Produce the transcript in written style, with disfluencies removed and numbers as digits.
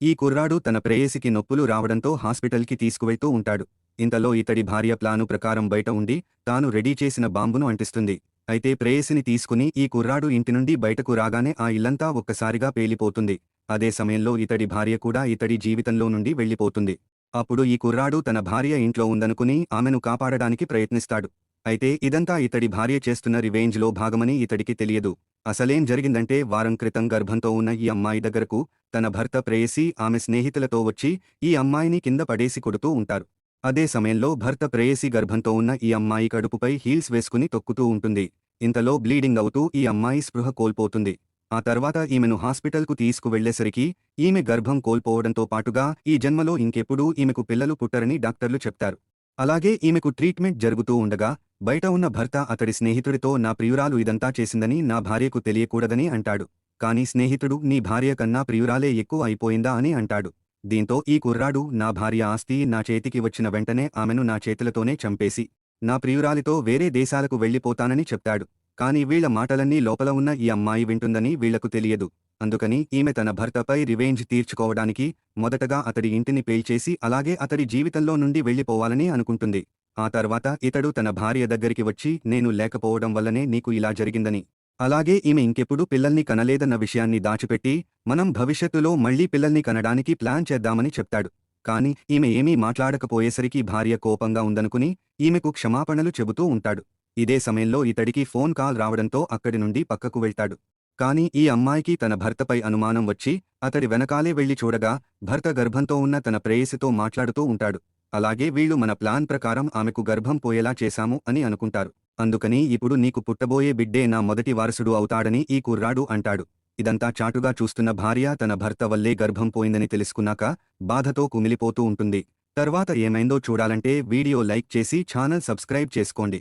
ఈ కుర్రాడు తన ప్రేయసికి నొప్పులు రావడంతో హాస్పిటల్కి తీసుకువెళ్తూ ఉంటాడు. ఇంతలో ఇతడి భార్య ప్లాను ప్రకారం బయట ఉండి తాను రెడీ చేసిన బాంబును అంటిస్తుంది. అయితే ప్రేయసిని తీసుకుని ఈ కుర్రాడు ఇంటి నుండి బయటకు రాగానే ఆ ఇల్లంతా ఒక్కసారిగా పేలిపోతుంది. అదే సమయంలో ఇతడి భార్య కూడా ఇతడి జీవితంలో నుండి వెళ్ళిపోతుంది. అప్పుడు ఈ కుర్రాడు తన భార్య ఇంట్లో ఉందనుకుని ఆమెను కాపాడడానికి ప్రయత్నిస్తాడు. అయితే ఇదంతా ఇతడి భార్య చేస్తున్న రివెంజ్లో భాగమని ఇతడికి తెలియదు. అసలేం జరిగిందంటే వారం క్రితం గర్భంతో ఉన్న ఈ అమ్మాయి దగ్గరకు తన భర్త ప్రేయసి ఆమె స్నేహితులతో వచ్చి ఈ అమ్మాయిని కింద పడేసి కొడుతూ ఉంటారు. అదే సమయంలో భర్త ప్రేయసి గర్భంతో ఉన్న ఈ అమ్మాయి కడుపుపై హీల్స్ వేసుకుని తొక్కుతూ ఉంటుంది. ఇంతలో బ్లీడింగ్ అవుతూ ఈ అమ్మాయి స్పృహ కోల్పోతుంది. ఆ తర్వాత ఈమెను హాస్పిటల్కు తీసుకువెళ్లేసరికి ఈమె గర్భం కోల్పోవడంతో పాటుగా ఈ జన్మలో ఇంకెప్పుడూ ఈమెకు పిల్లలు పుట్టరని డాక్టర్లు చెప్తారు. అలాగే ఈమెకు ట్రీట్మెంట్ జరుగుతూ ఉండగా బయట ఉన్న భర్త అతడి స్నేహితుడితో నా ప్రియురాలు ఇదంతా చేసిందని నా భార్యకు తెలియకూడదని అంటాడు. కాని స్నేహితుడు నీ భార్య కన్నా ప్రియురాలే ఎక్కువ అయిపోయిందా అని అంటాడు. దీంతో ఈ కుర్రాడు నా భార్య ఆస్తి నా చేతికి వచ్చిన వెంటనే ఆమెను నా చేతులతోనే చంపేసి నా ప్రియురాలితో వేరే దేశాలకు వెళ్ళిపోతానని చెప్తాడు. కాని వీళ్ల మాటలన్నీ లోపల ఉన్న ఈ అమ్మాయి వింటుందని వీళ్లకు తెలియదు. అందుకని ఈమె తన భర్తపై రివెంజ్ తీర్చుకోవడానికి మొదటగా అతడి ఇంటిని పేల్చేసి అలాగే అతడి జీవితంలో నుండి వెళ్ళిపోవాలని అనుకుంటుంది. ఆ తర్వాత ఇతడు తన భార్య దగ్గరికి వచ్చి నేను లేకపోవడం వల్లనే నీకు ఇలా జరిగిందని, అలాగే ఈమె ఇంకెప్పుడు పిల్లల్ని కనలేదన్న విషయాన్ని దాచిపెట్టి మనం భవిష్యత్తులో మళ్లీ పిల్లల్ని కనడానికి ప్లాన్ చేద్దామని చెప్తాడు. కాని ఈమె ఏమీ మాట్లాడకపోయేసరికి భార్య కోపంగా ఉందనుకుని ఈమెకు క్షమాపణలు చెబుతూ ఉంటాడు. ఇదే సమయంలో ఇతడికి ఫోన్ కాల్ రావడంతో అక్కడి నుండి పక్కకు వెళ్తాడు. కాని ఈ అమ్మాయికి తన భర్తపై అనుమానం వచ్చి అతడి వెనకాలే వెళ్లి చూడగా భర్త గర్భంతో ఉన్న తన ప్రేయసితో మాట్లాడుతూ ఉంటాడు. అలాగే వీళ్లు మన ప్లాన్ ప్రకారం ఆమెకు గర్భం పోయేలా చేశాము అని అనుకుంటారు. అందుకని ఇప్పుడు నీకు పుట్టబోయే బిడ్డే నా మొదటి వారసుడు అవుతాడని ఈ కుర్రాడు అంటాడు. ఇదంతా చాటుగా చూస్తున్న భార్య తన భర్త వల్లే గర్భం పోయిందని తెలుసుకున్నాక బాధతో కుమిలిపోతూ ఉంటుంది. తర్వాత ఏమైందో చూడాలంటే వీడియో లైక్ చేసి ఛానల్ సబ్స్క్రైబ్ చేసుకోండి.